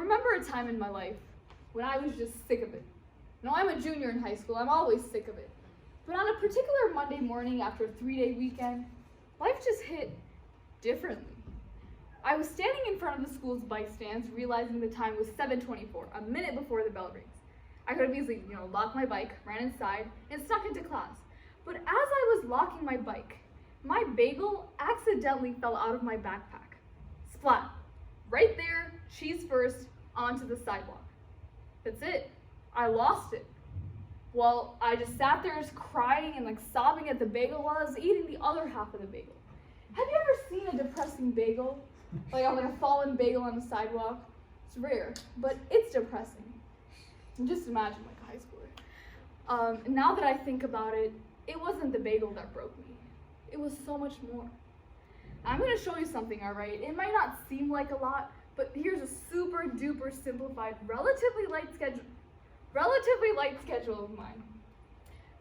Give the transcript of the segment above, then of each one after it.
remember a time in my life when I was just sick of it. Now, I'm a junior in high school, I'm always sick of it. But on a particular Monday morning after a 3-day weekend, life just hit differently. I was standing in front of the school's bike stands, realizing the time was 7:24, a minute before the bell rings. I could have easily, locked my bike, ran inside, and snuck into class. But as I was locking my bike, my bagel accidentally fell out of my backpack. Splat. Right there, cheese first, onto the sidewalk. That's it. I lost it. Well, I just sat there just crying and sobbing at the bagel while I was eating the other half of the bagel. Have you ever seen a depressing bagel? Like a fallen bagel on the sidewalk? It's rare, but it's depressing. Just imagine a high schooler. Now that I think about it, it wasn't the bagel that broke me. It was so much more. I'm gonna show you something, all right? It might not seem like a lot, but here's a super duper simplified, relatively light schedule of mine.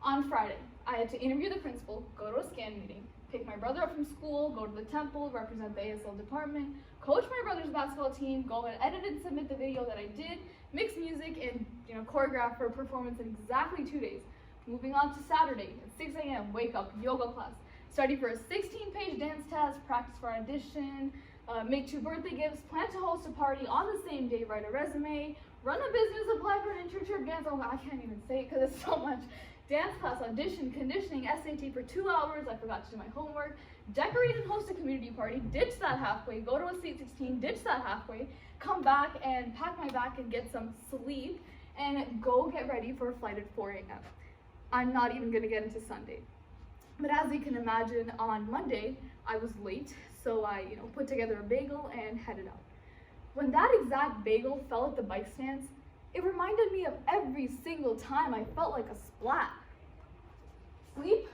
On Friday, I had to interview the principal, go to a SCAN meeting, pick my brother up from school, go to the temple, represent the ASL department, coach my brother's basketball team, go and edit and submit the video that I did, mix music, and choreograph for a performance in exactly 2 days. Moving on to Saturday at 6 a.m., wake up, yoga class, study for a 16-page dance test, practice for an audition, make 2 birthday gifts, plan to host a party on the same day, write a resume, run a business, apply for an internship, dance, oh, I can't even say it because it's so much. Dance class, audition, conditioning, SAT for 2 hours, I forgot to do my homework, decorate and host a community party, ditch that halfway, go to a Sweet 16, ditch that halfway, come back and pack my bag and get some sleep, and go get ready for a flight at 4 a.m. I'm not even gonna get into Sunday. But as you can imagine, on Monday, I was late, so I put together a bagel and headed out. When that exact bagel fell at the bike stands, it reminded me of every single time I felt like a splat. Sleep,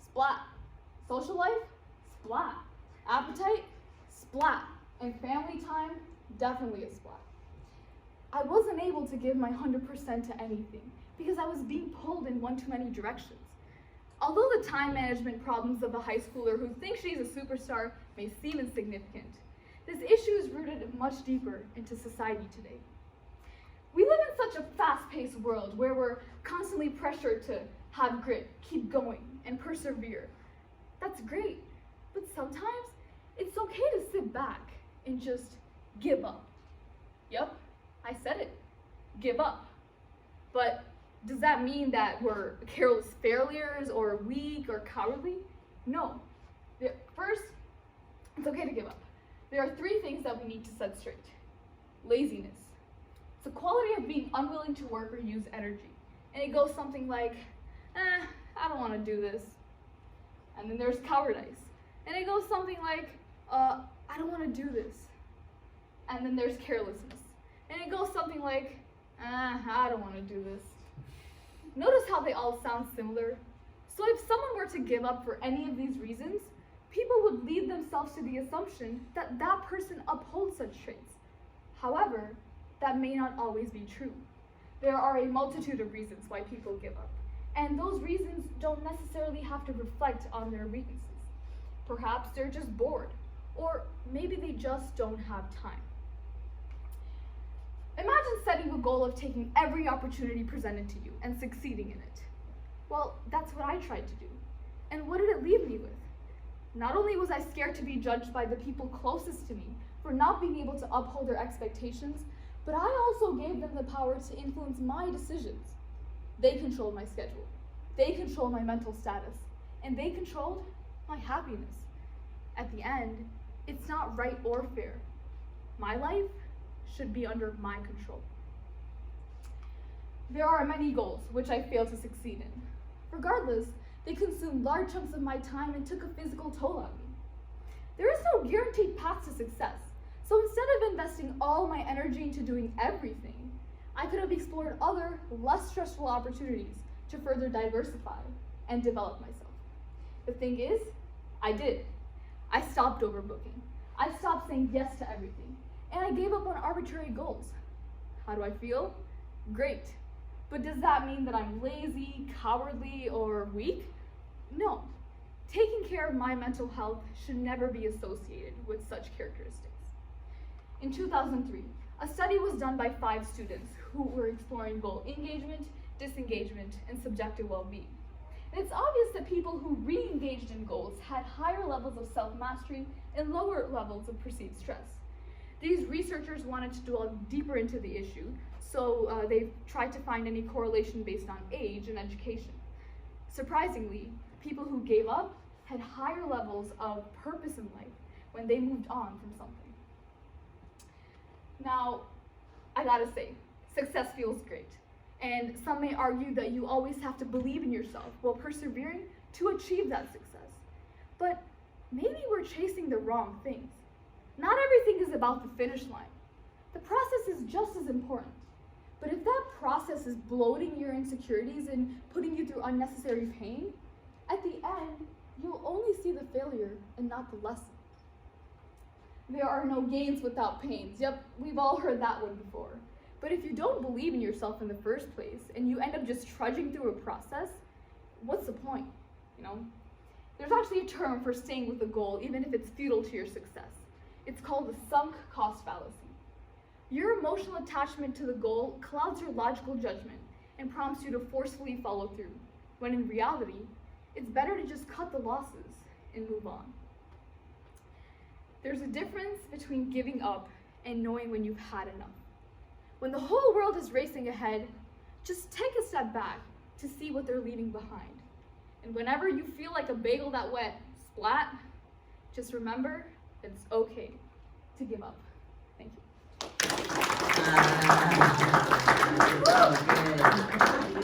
splat. Social life, splat. Appetite, splat. And family time, definitely a splat. I wasn't able to give my 100% to anything because I was being pulled in one too many directions. Although the time management problems of a high schooler who thinks she's a superstar may seem insignificant, this issue is rooted much deeper into society today. We live in such a fast-paced world where we're constantly pressured to have grit, keep going, and persevere. That's great, but sometimes it's okay to sit back and just give up. Yep, I said it, give up. But does that mean that we're careless failures or weak or cowardly? No. First, it's okay to give up. There are 3 things that we need to set straight. Laziness. It's a quality of being unwilling to work or use energy. And it goes something like, I don't want to do this. And then there's cowardice. And it goes something like, I don't want to do this. And then there's carelessness. And it goes something like, I don't want to do this. Notice how they all sound similar? So if someone were to give up for any of these reasons, people would lead themselves to the assumption that that person upholds such traits. However, that may not always be true. There are a multitude of reasons why people give up, and those reasons don't necessarily have to reflect on their weaknesses. Perhaps they're just bored, or maybe they just don't have time. Imagine setting a goal of taking every opportunity presented to you and succeeding in it. Well, that's what I tried to do. And what did it leave me with? Not only was I scared to be judged by the people closest to me for not being able to uphold their expectations, but I also gave them the power to influence my decisions. They controlled my schedule. They controlled my mental status. And they controlled my happiness. At the end, it's not right or fair. My life should be under my control. There are many goals which I failed to succeed in. Regardless, they consumed large chunks of my time and took a physical toll on me. There is no guaranteed path to success, so instead of investing all my energy into doing everything, I could have explored other, less stressful opportunities to further diversify and develop myself. The thing is, I did. I stopped overbooking. I stopped saying yes to everything, and I gave up on arbitrary goals. How do I feel? Great. But does that mean that I'm lazy, cowardly, or weak? No. Taking care of my mental health should never be associated with such characteristics. In 2003, A study was done by 5 students who were exploring goal engagement, disengagement, and subjective well-being. And it's obvious that people who re-engaged in goals had higher levels of self-mastery and lower levels of perceived stress. These researchers wanted to delve deeper into the issue, so they tried to find any correlation based on age and education. Surprisingly, people who gave up had higher levels of purpose in life when they moved on from something. Now, I gotta say, success feels great. And some may argue that you always have to believe in yourself while persevering to achieve that success. But maybe we're chasing the wrong things. Not everything is about the finish line. The process is just as important. But if that process is bloating your insecurities and putting you through unnecessary pain, at the end, you'll only see the failure and not the lesson. There are no gains without pains. Yep, we've all heard that one before. But if you don't believe in yourself in the first place and you end up just trudging through a process, what's the point, There's actually a term for staying with a goal even if it's futile to your success. It's called the sunk cost fallacy. Your emotional attachment to the goal clouds your logical judgment and prompts you to forcefully follow through, when in reality, it's better to just cut the losses and move on. There's a difference between giving up and knowing when you've had enough. When the whole world is racing ahead, just take a step back to see what they're leaving behind. And whenever you feel like a bagel that went splat, just remember that it's okay to give up. Thank you.